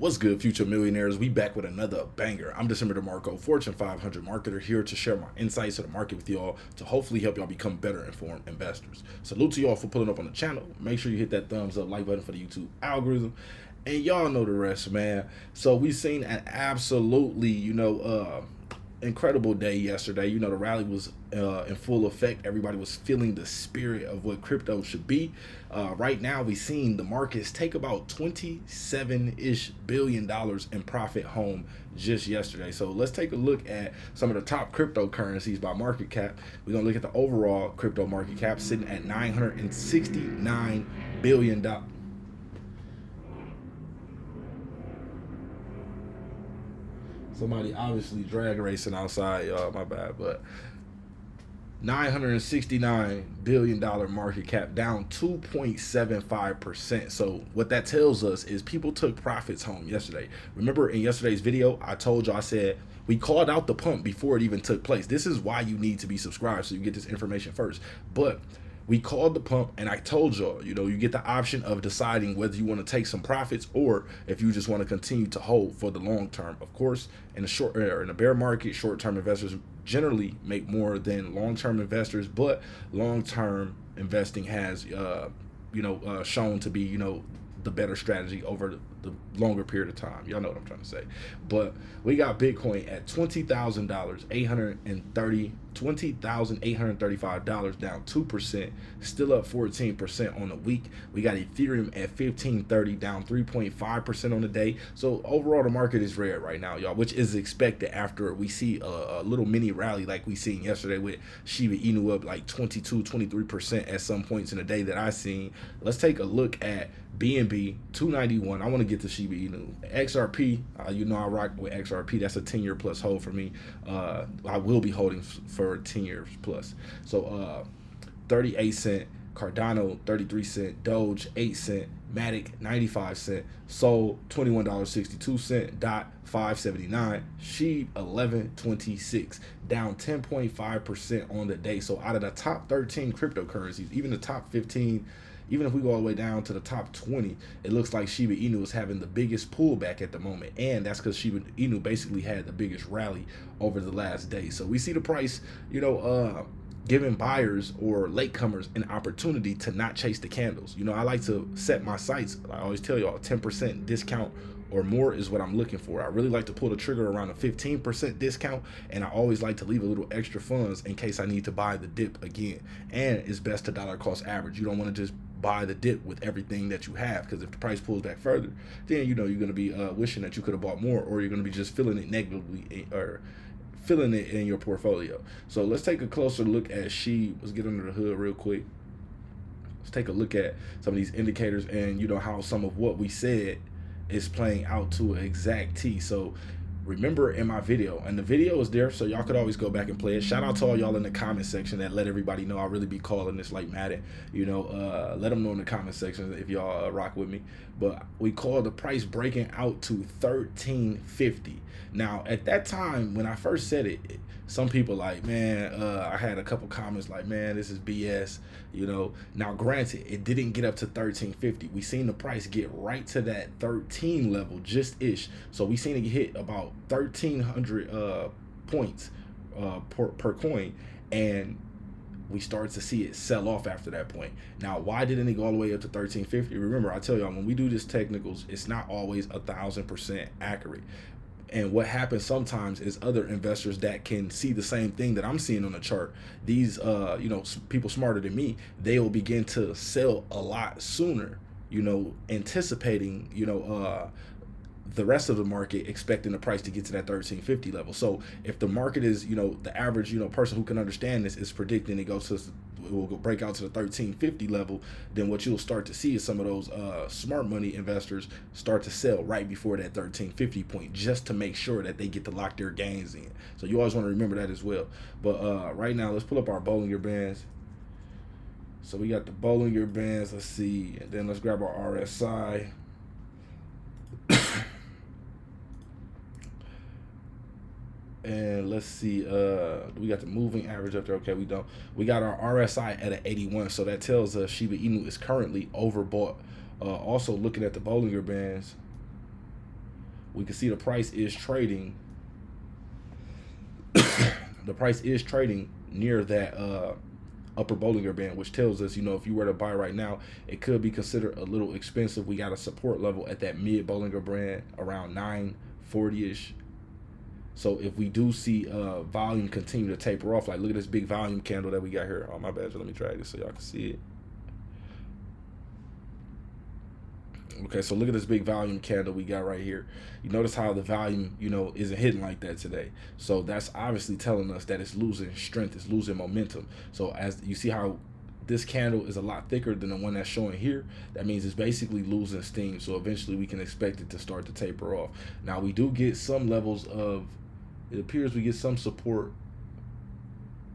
What's good, future millionaires? We back with another banger. I'm DecemberDeMarco, Fortune 500 marketer, here to share my insights to the market with y'all to hopefully help y'all become better informed investors. Salute to y'all for pulling up on the channel. Make sure you hit that thumbs up, like button for the YouTube algorithm. And y'all know the rest, man. So we seen an absolutely, incredible day yesterday. The rally was in full effect. Everybody was feeling the spirit of what crypto should be. Right now, we seen the markets take about $27-ish billion in profit home just yesterday. So let's take a look at some of the top cryptocurrencies by market cap. We're gonna look at the overall crypto market cap sitting at $969 billion. Somebody obviously drag racing outside, y'all, my bad, but $969 billion market cap, down 2.75%. So what that tells us is people took profits home yesterday. Remember in yesterday's video, I told you, I said, we called out the pump before it even took place. This is why you need to be subscribed, so you get this information first. But we called the pump, and I told y'all, you get the option of deciding whether you want to take some profits or if you just want to continue to hold for the long term. Of course, in a bear market, short-term investors generally make more than long-term investors, but long-term investing has, shown to be, the better strategy over the longer period of time. Y'all know what I'm trying to say. But we got Bitcoin at $20,835, down 2%, still up 14% on the week. We got Ethereum at 1530, down 3.5% on the day. So overall, the market is red right now, y'all, which is expected after we see a little mini rally like we seen yesterday with Shiba Inu up like 22-23% at some points in the day that I seen. Let's take a look at BNB 291. I want to get to Shiba Inu. XRP, I rock with XRP. That's a 10-year plus hold for me. I will be holding for 10 years plus. So 38 cent, Cardano 33 cent, Doge 8 cent, Matic 95 cent, Sol $21.62, Dot 579, Shib 11.26, down 10.5% on the day. So out of the top 13 cryptocurrencies, even the top 15, even if we go all the way down to the top 20, it looks like Shiba Inu is having the biggest pullback at the moment. And that's because Shiba Inu basically had the biggest rally over the last day. So we see the price, giving buyers or latecomers an opportunity to not chase the candles. I like to set my sights. I always tell y'all 10% discount or more is what I'm looking for. I really like to pull the trigger around a 15% discount, and I always like to leave a little extra funds in case I need to buy the dip again. And it's best to dollar cost average. You don't want to just buy the dip with everything that you have, because if the price pulls back further, then you're going to be wishing that you could have bought more, or you're going to be just feeling it negatively or feeling it in your portfolio. So let's take a closer look at SHIB. Let's get under the hood real quick. Let's take a look at some of these indicators and how some of what we said is playing out to an exact T. So remember in my video, and the video is there, so y'all could always go back and play it. Shout out to all y'all in the comment section that let everybody know I really be calling this like Madden. Let them know in the comment section if y'all rock with me. But we called the price breaking out to $13.50. Now at that time when I first said it, some people like, man, I had a couple comments like, man, this is BS. Now granted, it didn't get up to $13.50. We seen the price get right to that 13 level, just ish. So we seen it hit about 1,300 points per coin, and we started to see it sell off after that point. Now, why didn't it go all the way up to 1350? Remember, I tell y'all, when we do this technicals, it's not always 1,000% accurate. And what happens sometimes is other investors that can see the same thing that I'm seeing on the chart, these people smarter than me, they will begin to sell a lot sooner, anticipating the rest of the market expecting the price to get to that 1350 level. So if the market is, the average, person who can understand this is predicting it will break out to the 1350 level, then what you'll start to see is some of those smart money investors start to sell right before that 1350 point, just to make sure that they get to lock their gains in. So you always want to remember that as well. But right now, let's pull up our Bollinger Bands. So we got the Bollinger Bands, let's see, and then let's grab our RSI. And let's see, we got the moving average up there. Okay, we don't. We got our RSI at an 81, so that tells us Shiba Inu is currently overbought. Also looking at the Bollinger Bands, we can see the price is trading. The price is trading near that upper Bollinger Band, which tells us, if you were to buy right now, it could be considered a little expensive. We got a support level at that mid Bollinger Band around 940-ish. So if we do see volume continue to taper off, like look at this big volume candle that we got here. Oh, my bad. So let me drag this so y'all can see it. Okay, so look at this big volume candle we got right here. You notice how the volume, isn't hitting like that today. So that's obviously telling us that it's losing strength, it's losing momentum. So as you see how this candle is a lot thicker than the one that's showing here, that means it's basically losing steam. So eventually we can expect it to start to taper off. Now we do get some levels of, it appears we get some support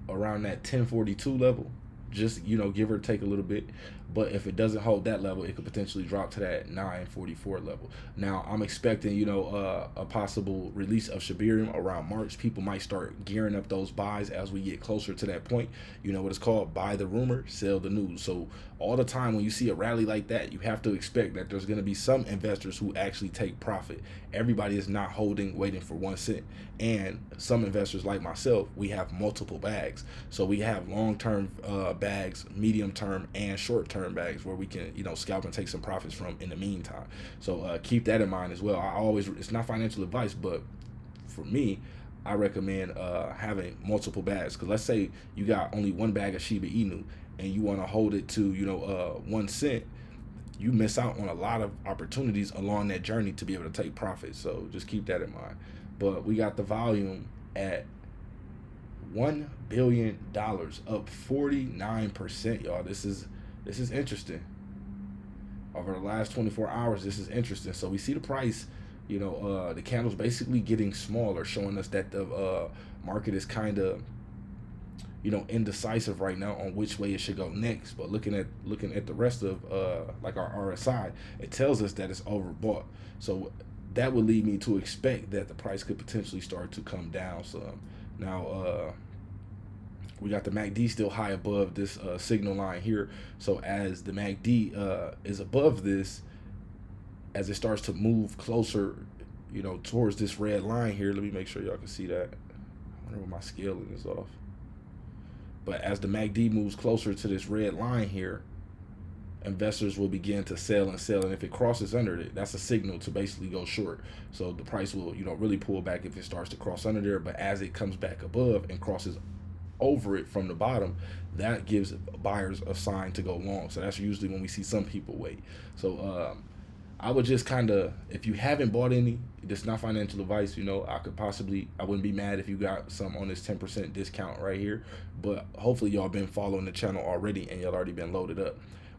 around that 1042 level. Just, give or take a little bit. But if it doesn't hold that level, it could potentially drop to that 944 level. Now, I'm expecting, a possible release of Shiba Inu around March. People might start gearing up those buys as we get closer to that point. You know what it's called? Buy the rumor, sell the news. So all the time when you see a rally like that, you have to expect that there's going to be some investors who actually take profit. Everybody is not holding, waiting for 1 cent. And some investors like myself, we have multiple bags. So we have long-term bags, medium-term, and short-term bags where we can, scalp and take some profits from in the meantime. So keep that in mind as well. It's not financial advice, but for me, I recommend having multiple bags. Because let's say you got only one bag of Shiba Inu and you want to hold it to 1 cent, you miss out on a lot of opportunities along that journey to be able to take profits. So just keep that in mind. But we got the volume at $1 billion, up 49%, y'all. This is interesting. Over the last 24 hours, this is interesting. So we see the price, the candle's basically getting smaller, showing us that the market is kind of, indecisive right now on which way it should go next. But looking at the rest of like our RSI, it tells us that it's overbought. So that would lead me to expect that the price could potentially start to come down some. Now, we got the MACD still high above this signal line here. So as the MACD is above this, as it starts to move closer, towards this red line here, let me make sure y'all can see that. I wonder if my scaling is off. But as the MACD moves closer to this red line here, investors will begin to sell and sell, and if it crosses under it, that's a signal to basically go short. So the price will, really pull back if it starts to cross under there. But as it comes back above and crosses over it from the bottom, that gives buyers a sign to go long. So that's usually when we see some people wait. So I would just kind of, if you haven't bought any, this is not financial advice, I wouldn't be mad if you got some on this 10% discount right here. But hopefully y'all been following the channel already and y'all already been loaded up.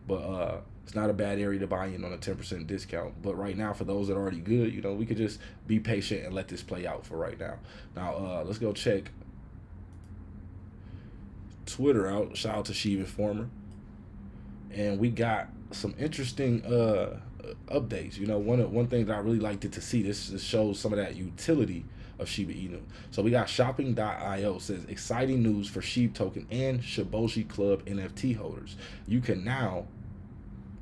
But it's not a bad area to buy in on a 10% discount. But right now, for those that are already good, we could just be patient and let this play out for right now. Now, let's go check Twitter out. Shout out to Shiba Informer. And we got some interesting updates. One thing that I really liked it to see, this shows some of that utility of Shiba Inu. So we got shopping.io says exciting news for SHIB token and Shiboshi Club NFT holders. You can now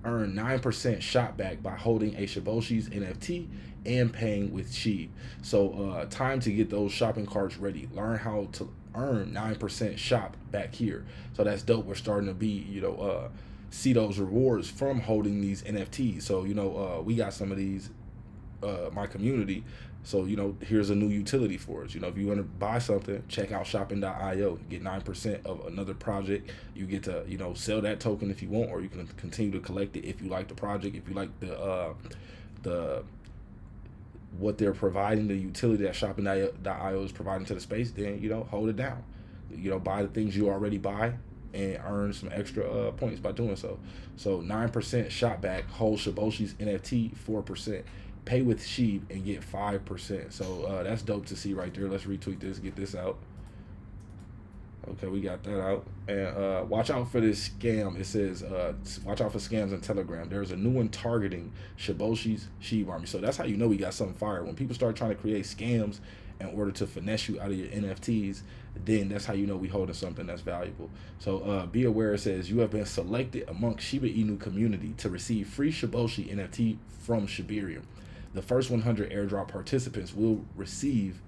earn 9% shop back by holding a Shiboshi's NFT and paying with SHIB. So time to get those shopping carts ready. Learn how to earn 9% shop back here. So that's dope. We're starting to be, see those rewards from holding these NFTs. So, we got some of these, my community. So, here's a new utility for us. If you want to buy something, check out shopping.io. Get 9% of another project. You get to, sell that token if you want, or you can continue to collect it if you like the project, if you like the what they're providing, the utility that shopping.io is providing to the space, then, hold it down. Buy the things you already buy and earn some extra points by doing so. So 9% shop back, hold Shiboshi's NFT 4%. Pay with SHIB and get 5%. So that's dope to see right there. Let's retweet this, get this out. Okay, we got that out. And watch out for this scam. It says, watch out for scams on Telegram. There's a new one targeting Shiboshi's SHIB army. So that's how we got something fire. When people start trying to create scams in order to finesse you out of your NFTs, then that's how we holding something that's valuable. So be aware, it says you have been selected amongst Shiba Inu community to receive free Shiboshi NFT from Shiba Inu. The first 100 airdrop participants will receive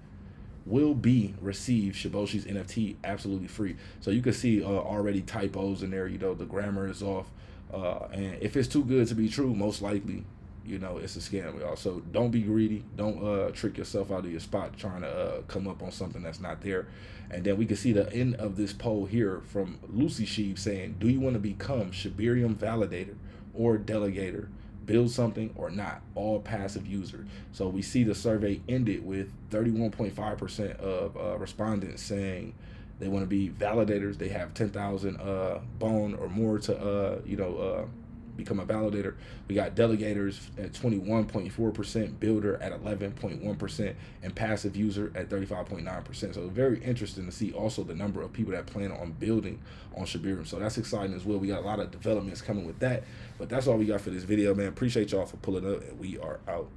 Shiboshi's NFT absolutely free. So you can see already typos in there. You know, the grammar is off, and if it's too good to be true, most likely, you know, it's a scam, y'all. So don't be greedy. Don't trick yourself out of your spot trying to come up on something that's not there. And then we can see the end of this poll here from Lucy Sheeb saying, do you want to become Shibarium validator or delegator, build something or not? All passive user. So we see the survey ended with 31.5% of respondents saying they want to be validators. They have 10,000 bone or more to become a validator. We got delegators at 21.4%, builder at 11.1%, and passive user at 35.9%. So very interesting to see also the number of people that plan on building on Shibarium. So that's exciting as well. We got a lot of developments coming with that. But that's all we got for this video, man. Appreciate y'all for pulling up, and we are out.